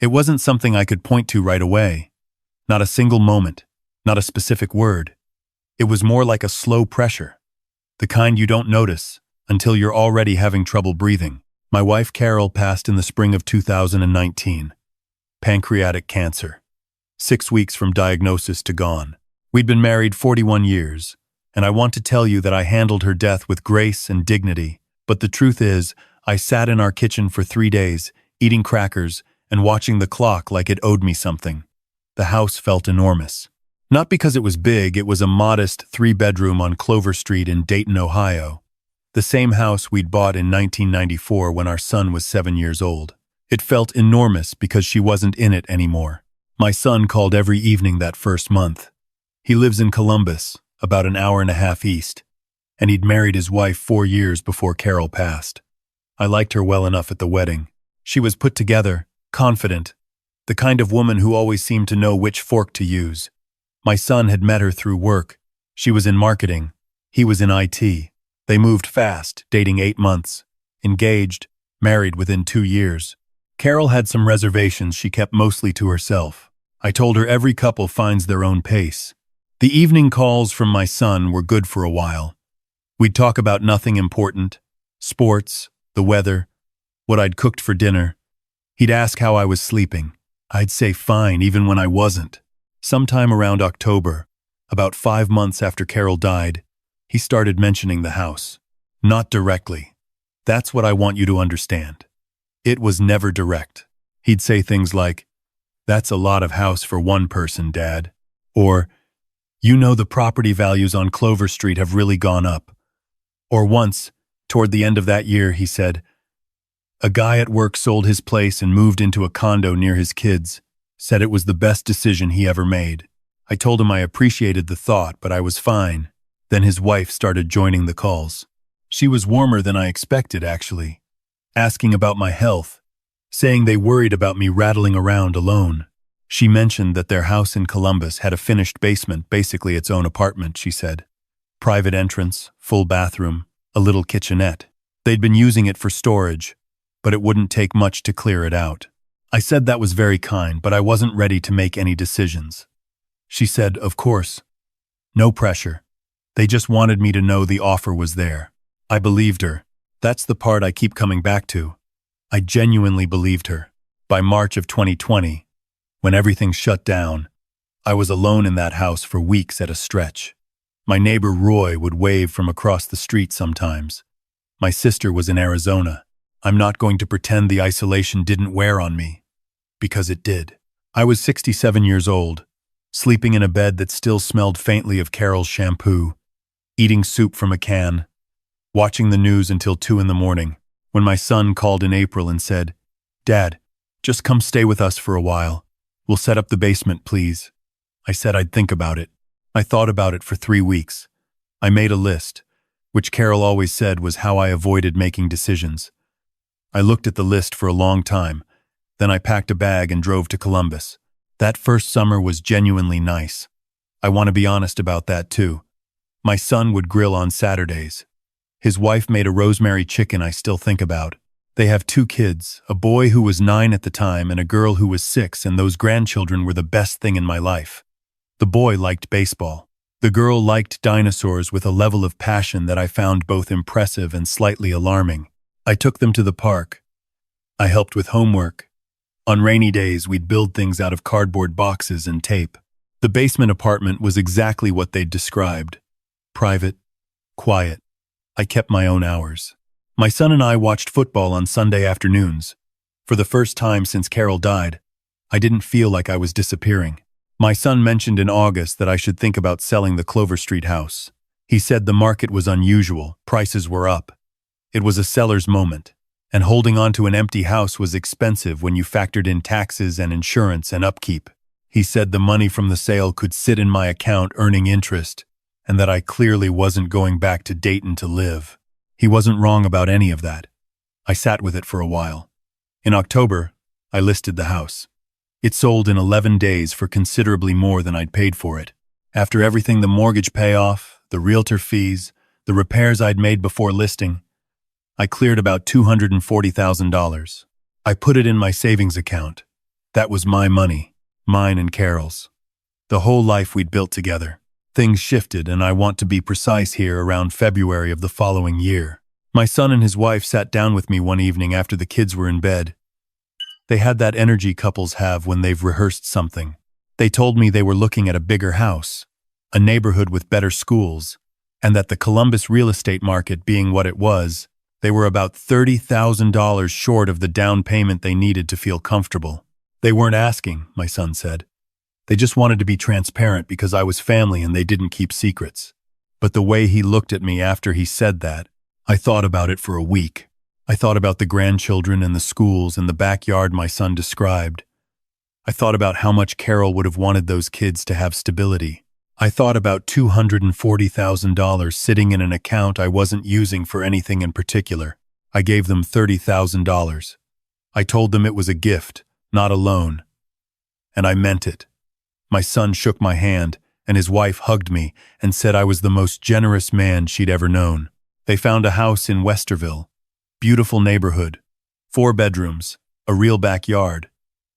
It wasn't something I could point to right away. Not a single moment, not a specific word. It was more like a slow pressure, the kind you don't notice until you're already having trouble breathing. My wife Carol passed in the spring of 2019. Pancreatic cancer. 6 weeks from diagnosis to gone. We'd been married 41 years, and I want to tell you that I handled her death with grace and dignity. But the truth is, I sat in our kitchen for 3 days, eating crackers and watching the clock like it owed me something. The house felt enormous. Not because it was big, it was a modest 3-bedroom on Clover Street in Dayton, Ohio. The same house we'd bought in 1994 when our son was 7 years old. It felt enormous because she wasn't in it anymore. My son called every evening that first month. He lives in Columbus, about an hour and a half east, and he'd married his wife 4 years before Carol passed. I liked her well enough at the wedding. She was put together, confident, the kind of woman who always seemed to know which fork to use. My son had met her through work. She was in marketing. He was in IT. They moved fast, dating 8 months. Engaged, married within 2 years. Carol had some reservations she kept mostly to herself. I told her every couple finds their own pace. The evening calls from my son were good for a while. We'd talk about nothing important. Sports, the weather, what I'd cooked for dinner. He'd ask how I was sleeping. I'd say fine even when I wasn't. Sometime around October, about 5 months after Carol died, he started mentioning the house. Not directly. That's what I want you to understand. It was never direct. He'd say things like, "That's a lot of house for one person, Dad." Or, "You know the property values on Clover Street have really gone up." Or once, toward the end of that year, he said, "A guy at work sold his place and moved into a condo near his kids. Said it was the best decision he ever made." I told him I appreciated the thought, but I was fine. Then his wife started joining the calls. She was warmer than I expected, actually. Asking about my health, saying they worried about me rattling around alone. She mentioned that their house in Columbus had a finished basement, basically its own apartment, she said. Private entrance, full bathroom, a little kitchenette. They'd been using it for storage, but it wouldn't take much to clear it out. I said that was very kind, but I wasn't ready to make any decisions. She said, "Of course. No pressure. They just wanted me to know the offer was there." I believed her. That's the part I keep coming back to. I genuinely believed her. By March of 2020, when everything shut down, I was alone in that house for weeks at a stretch. My neighbor Roy would wave from across the street sometimes. My sister was in Arizona. I'm not going to pretend the isolation didn't wear on me, because it did. I was 67 years old, sleeping in a bed that still smelled faintly of Carol's shampoo, eating soup from a can, watching the news until 2 in the morning, when my son called in April and said, "Dad, just come stay with us for a while. We'll set up the basement, please." I said I'd think about it. I thought about it for 3 weeks. I made a list, which Carol always said was how I avoided making decisions. I looked at the list for a long time. Then I packed a bag and drove to Columbus. That first summer was genuinely nice. I want to be honest about that too. My son would grill on Saturdays. His wife made a rosemary chicken I still think about. They have 2 kids, a boy who was 9 at the time and a girl who was 6, and those grandchildren were the best thing in my life. The boy liked baseball. The girl liked dinosaurs with a level of passion that I found both impressive and slightly alarming. I took them to the park. I helped with homework. On rainy days, we'd build things out of cardboard boxes and tape. The basement apartment was exactly what they'd described. Private, quiet. I kept my own hours. My son and I watched football on Sunday afternoons. For the first time since Carol died, I didn't feel like I was disappearing. My son mentioned in August that I should think about selling the Clover Street house. He said the market was unusual, prices were up. It was a seller's moment, and holding on to an empty house was expensive when you factored in taxes and insurance and upkeep. He said the money from the sale could sit in my account earning interest, and that I clearly wasn't going back to Dayton to live. He wasn't wrong about any of that. I sat with it for a while. In October, I listed the house. It sold in 11 days for considerably more than I'd paid for it. After everything, the mortgage payoff, the realtor fees, the repairs I'd made before listing, I cleared about $240,000. I put it in my savings account. That was my money, mine and Carol's. The whole life we'd built together. Things shifted, and I want to be precise here, around February of the following year. My son and his wife sat down with me one evening after the kids were in bed. They had that energy couples have when they've rehearsed something. They told me they were looking at a bigger house, a neighborhood with better schools, and that the Columbus real estate market being what it was, they were about $30,000 short of the down payment they needed to feel comfortable. They weren't asking, my son said. They just wanted to be transparent because I was family and they didn't keep secrets. But the way he looked at me after he said that, I thought about it for a week. I thought about the grandchildren and the schools and the backyard my son described. I thought about how much Carol would have wanted those kids to have stability. I thought about $240,000 sitting in an account I wasn't using for anything in particular. I gave them $30,000. I told them it was a gift, not a loan. And I meant it. My son shook my hand, and his wife hugged me and said I was the most generous man she'd ever known. They found a house in Westerville. Beautiful neighborhood. 4 bedrooms, a real backyard,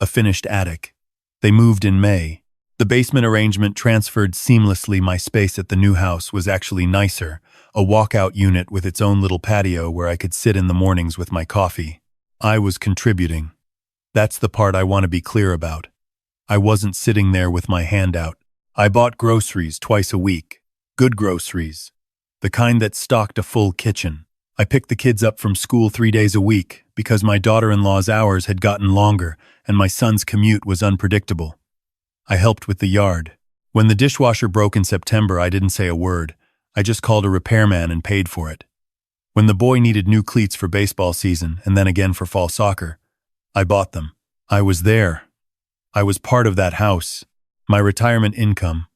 a finished attic. They moved in May. The basement arrangement transferred seamlessly. My space at the new house was actually nicer, a walkout unit with its own little patio where I could sit in the mornings with my coffee. I was contributing. That's the part I want to be clear about. I wasn't sitting there with my hand out. I bought groceries twice a week. Good groceries. The kind that stocked a full kitchen. I picked the kids up from school 3 days a week because my daughter-in-law's hours had gotten longer and my son's commute was unpredictable. I helped with the yard. When the dishwasher broke in September, I didn't say a word. I just called a repairman and paid for it. When the boy needed new cleats for baseball season and then again for fall soccer, I bought them. I was there. I was part of that house. My retirement income.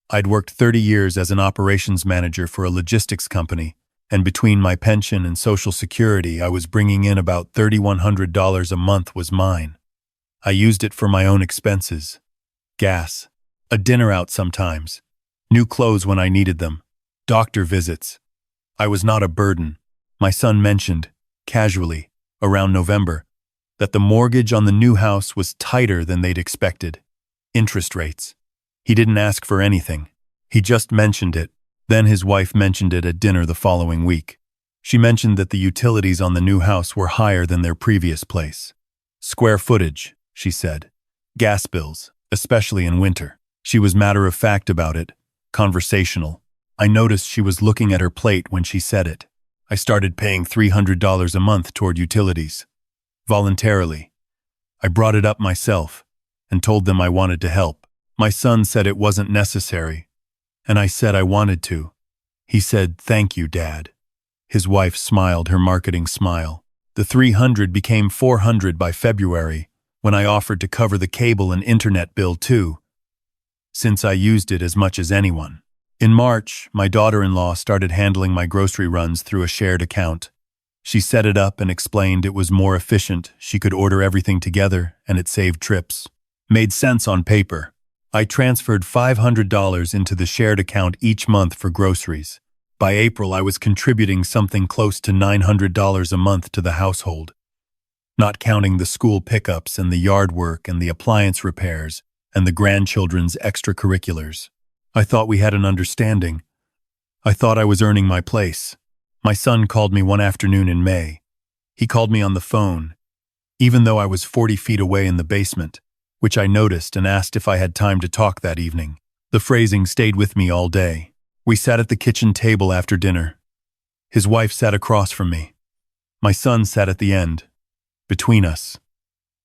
I'd worked 30 years as an operations manager for a logistics company, and between my pension and Social Security, I was bringing in about $3,100 a month was mine. I used it for my own expenses. Gas. A dinner out sometimes. New clothes when I needed them. Doctor visits. I was not a burden. My son mentioned, casually, around November, that the mortgage on the new house was tighter than they'd expected. Interest rates. He didn't ask for anything. He just mentioned it. Then his wife mentioned it at dinner the following week. She mentioned that the utilities on the new house were higher than their previous place. Square footage, she said. Gas bills, especially in winter. She was matter-of-fact about it, conversational. I noticed she was looking at her plate when she said it. I started paying $300 a month toward utilities. Voluntarily. I brought it up myself and told them I wanted to help. My son said it wasn't necessary, and I said I wanted to. He said, "Thank you, Dad." His wife smiled her marketing smile. The $300 became $400 by February, when I offered to cover the cable and internet bill too, since I used it as much as anyone. In March, my daughter-in-law started handling my grocery runs through a shared account. She set it up and explained it was more efficient. She could order everything together, and it saved trips. Made sense on paper. I transferred $500 into the shared account each month for groceries. By April, I was contributing something close to $900 a month to the household, not counting the school pickups and the yard work and the appliance repairs and the grandchildren's extracurriculars. I thought we had an understanding. I thought I was earning my place. My son called me one afternoon in May. He called me on the phone, even though I was 40 feet away in the basement, which I noticed and asked if I had time to talk that evening. The phrasing stayed with me all day. We sat at the kitchen table after dinner. His wife sat across from me. My son sat at the end, between us.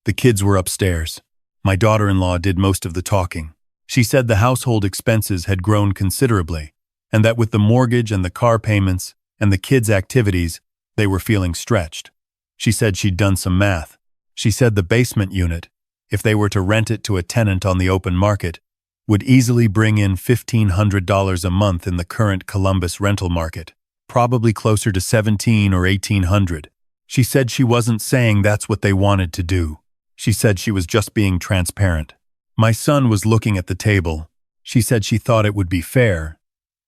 The kids were upstairs. My daughter-in-law did most of the talking. She said the household expenses had grown considerably, and that with the mortgage and the car payments and the kids' activities, they were feeling stretched. She said she'd done some math. She said the basement unit, if they were to rent it to a tenant on the open market, would easily bring in $1,500 a month in the current Columbus rental market, probably closer to $1,700 or $1,800. She said she wasn't saying that's what they wanted to do. She said she was just being transparent. My son was looking at the table. She said she thought it would be fair.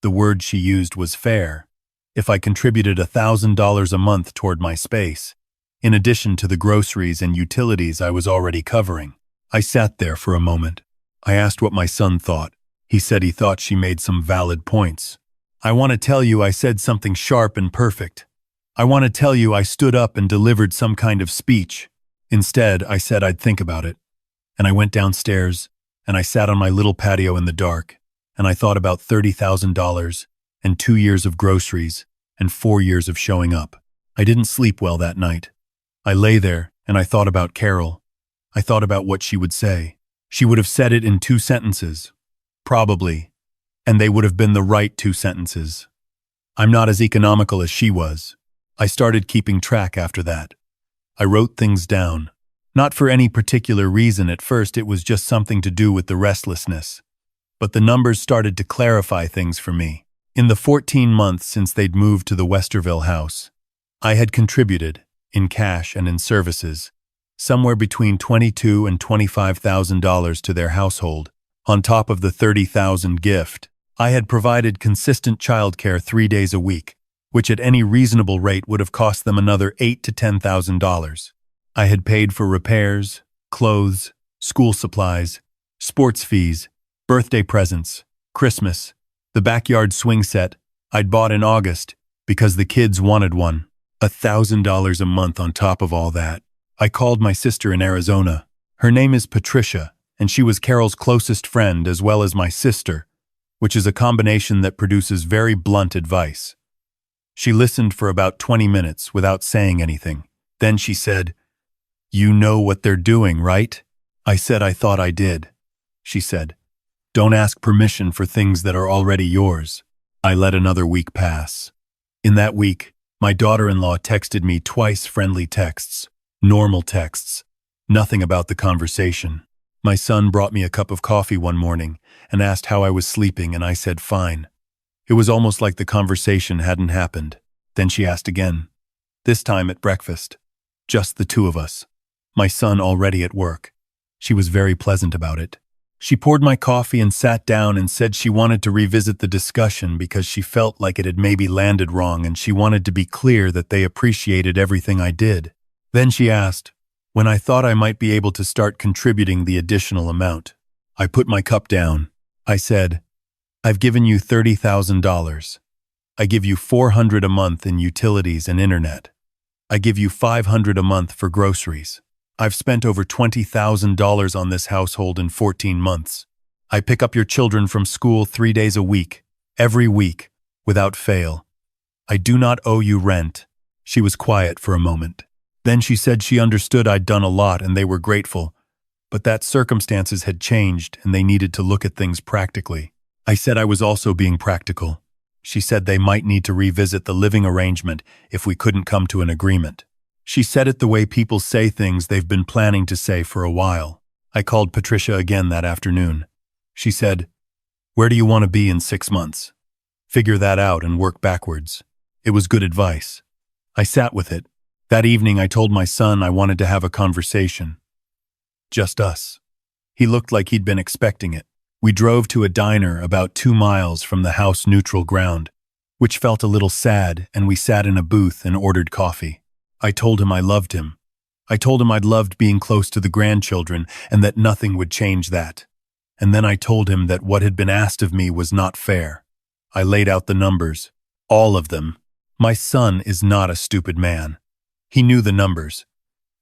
The word she used was fair. If I contributed $1,000 a month toward my space, in addition to the groceries and utilities I was already covering. I sat there for a moment. I asked what my son thought. He said he thought she made some valid points. I want to tell you I said something sharp and perfect. I want to tell you I stood up and delivered some kind of speech. Instead, I said I'd think about it. And I went downstairs, and I sat on my little patio in the dark, and I thought about $30,000 and 2 years of groceries and 4 years of showing up. I didn't sleep well that night. I lay there, and I thought about Carol. I thought about what she would say. She would have said it in 2 sentences. Probably. And they would have been the right 2 sentences. I'm not as economical as she was. I started keeping track after that. I wrote things down. Not for any particular reason at first, it was just something to do with the restlessness. But the numbers started to clarify things for me. In the 14 months since they'd moved to the Westerville house, I had contributed, in cash and in services, somewhere between $22,000 and $25,000 to their household. On top of the $30,000 gift, I had provided consistent childcare 3 days a week, which at any reasonable rate would have cost them another $8,000 to $10,000. I had paid for repairs, clothes, school supplies, sports fees, birthday presents, Christmas, the backyard swing set I'd bought in August because the kids wanted one. $1,000 a month on top of all that. I called my sister in Arizona. Her name is Patricia, and she was Carol's closest friend as well as my sister, which is a combination that produces very blunt advice. She listened for about 20 minutes without saying anything. Then she said, "You know what they're doing, right?" I said I thought I did. She said, "Don't ask permission for things that are already yours." I let another week pass. In that week, my daughter-in-law texted me twice friendly texts, normal texts, nothing about the conversation. My son brought me a cup of coffee one morning and asked how I was sleeping, and I said fine. It was almost like the conversation hadn't happened. Then she asked again, this time at breakfast. Just the 2 of us. My son already at work. She was very pleasant about it. She poured my coffee and sat down and said she wanted to revisit the discussion because she felt like it had maybe landed wrong and she wanted to be clear that they appreciated everything I did. Then she asked, when I thought I might be able to start contributing the additional amount. I put my cup down. I said, I've given you $30,000. I give you $400 a month in utilities and internet. I give you $500 a month for groceries. I've spent over $20,000 on this household in 14 months. I pick up your children from school 3 days a week, every week, without fail. I do not owe you rent. She was quiet for a moment. Then she said she understood I'd done a lot and they were grateful, but that circumstances had changed and they needed to look at things practically. I said I was also being practical. She said they might need to revisit the living arrangement if we couldn't come to an agreement. She said it the way people say things they've been planning to say for a while. I called Patricia again that afternoon. She said, where do you want to be in 6 months? Figure that out and work backwards. It was good advice. I sat with it. That evening I told my son I wanted to have a conversation. Just us. He looked like he'd been expecting it. We drove to a diner about 2 miles from the house neutral ground, which felt a little sad, and we sat in a booth and ordered coffee. I told him I loved him. I told him I'd loved being close to the grandchildren and that nothing would change that. And then I told him that what had been asked of me was not fair. I laid out the numbers. All of them. My son is not a stupid man. He knew the numbers.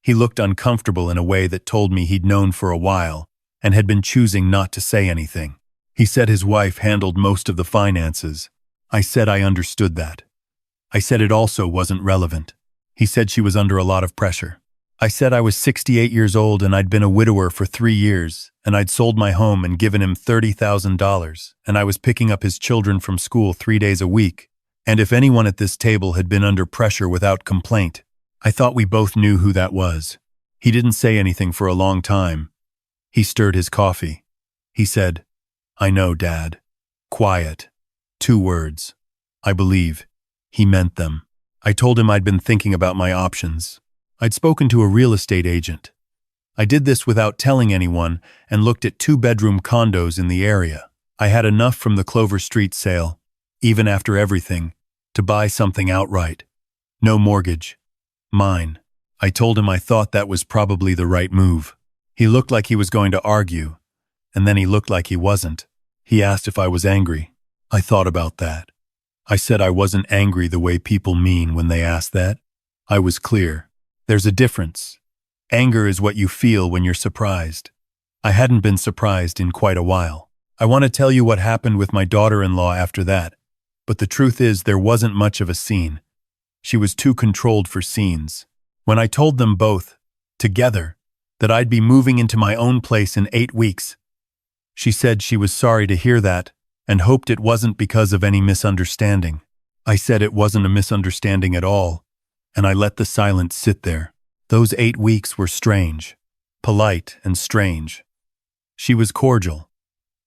He looked uncomfortable in a way that told me he'd known for a while and had been choosing not to say anything. He said his wife handled most of the finances. I said I understood that. I said it also wasn't relevant. He said she was under a lot of pressure. I said I was 68 years old and I'd been a widower for 3 years, and I'd sold my home and given him $30,000, and I was picking up his children from school 3 days a week, and if anyone at this table had been under pressure without complaint, I thought we both knew who that was. He didn't say anything for a long time. He stirred his coffee. He said, I know, Dad. Quiet. 2 words. I believe. He meant them. I told him I'd been thinking about my options. I'd spoken to a real estate agent. I did this without telling anyone and looked at 2-bedroom condos in the area. I had enough from the Clover Street sale, even after everything, to buy something outright. No mortgage. Mine. I told him I thought that was probably the right move. He looked like he was going to argue, and then he looked like he wasn't. He asked if I was angry. I thought about that. I said I wasn't angry the way people mean when they ask that. I was clear. There's a difference. Anger is what you feel when you're surprised. I hadn't been surprised in quite a while. I want to tell you what happened with my daughter-in-law after that, but the truth is there wasn't much of a scene. She was too controlled for scenes. When I told them both, together, that I'd be moving into my own place in 8 weeks, she said she was sorry to hear that and hoped it wasn't because of any misunderstanding. I said it wasn't a misunderstanding at all, and I let the silence sit there. Those 8 weeks were strange, polite and strange. She was cordial.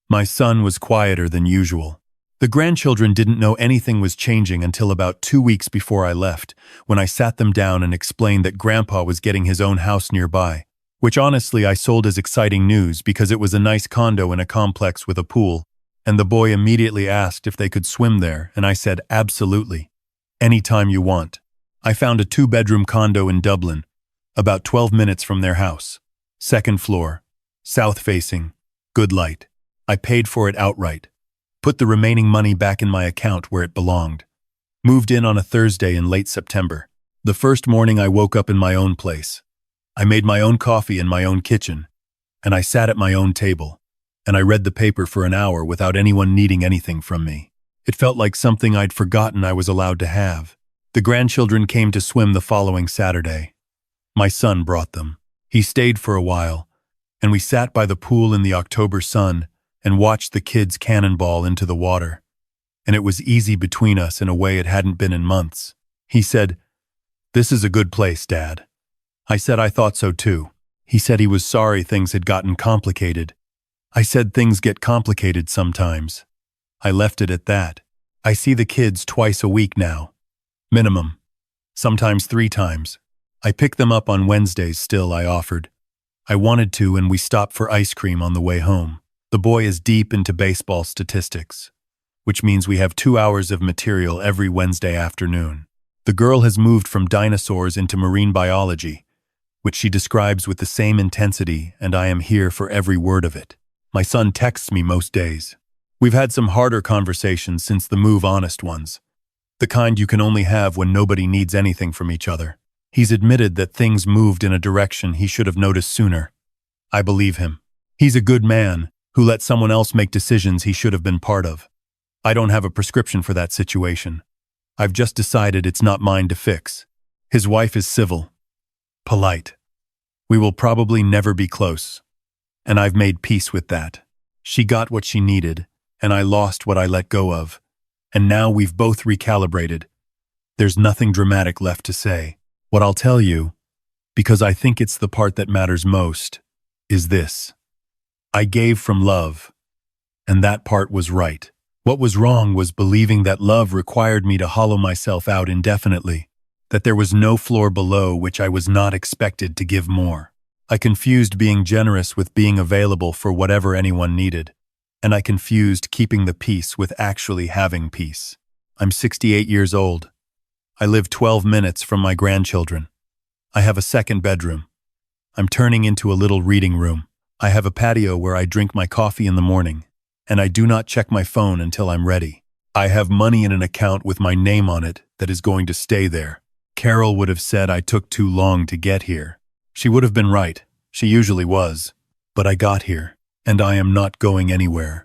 My son was quieter than usual. The grandchildren didn't know anything was changing until about 2 weeks before I left, when I sat them down and explained that Grandpa was getting his own house nearby, which honestly I sold as exciting news because it was a nice condo in a complex with a pool, and the boy immediately asked if they could swim there, and I said absolutely. Anytime you want. I found a 2-bedroom condo in Dublin, about 12 minutes from their house. 2nd floor, south-facing, good light. I paid for it outright. Put the remaining money back in my account where it belonged. Moved in on a Thursday in late September. The first morning I woke up in my own place. I made my own coffee in my own kitchen, and I sat at my own table, and I read the paper for an hour without anyone needing anything from me. It felt like something I'd forgotten I was allowed to have. The grandchildren came to swim the following Saturday. My son brought them. He stayed for a while, and we sat by the pool in the October sun and watched the kids cannonball into the water. And it was easy between us in a way it hadn't been in months. He said, "This is a good place, Dad." I said I thought so too. He said he was sorry things had gotten complicated. I said things get complicated sometimes. I left it at that. I see the kids twice a week now. Minimum. Sometimes 3 times. I pick them up on Wednesdays still, I offered. I wanted to, and we stopped for ice cream on the way home. The boy is deep into baseball statistics, which means we have 2 hours of material every Wednesday afternoon. The girl has moved from dinosaurs into marine biology, which she describes with the same intensity, and I am here for every word of it. My son texts me most days. We've had some harder conversations since the move, honest ones. The kind you can only have when nobody needs anything from each other. He's admitted that things moved in a direction he should have noticed sooner. I believe him. He's a good man who let someone else make decisions he should have been part of. I don't have a prescription for that situation. I've just decided it's not mine to fix. His wife is civil, polite. We will probably never be close, and I've made peace with that. She got what she needed, and I lost what I let go of, and now we've both recalibrated. There's nothing dramatic left to say. What I'll tell you, because I think it's the part that matters most, is this. I gave from love, and that part was right. What was wrong was believing that love required me to hollow myself out indefinitely, that there was no floor below which I was not expected to give more. I confused being generous with being available for whatever anyone needed, and I confused keeping the peace with actually having peace. I'm 68 years old. I live 12 minutes from my grandchildren. I have a 2nd bedroom. I'm turning into a little reading room. I have a patio where I drink my coffee in the morning, and I do not check my phone until I'm ready. I have money in an account with my name on it that is going to stay there. Carol would have said I took too long to get here. She would have been right. She usually was. But I got here, and I am not going anywhere.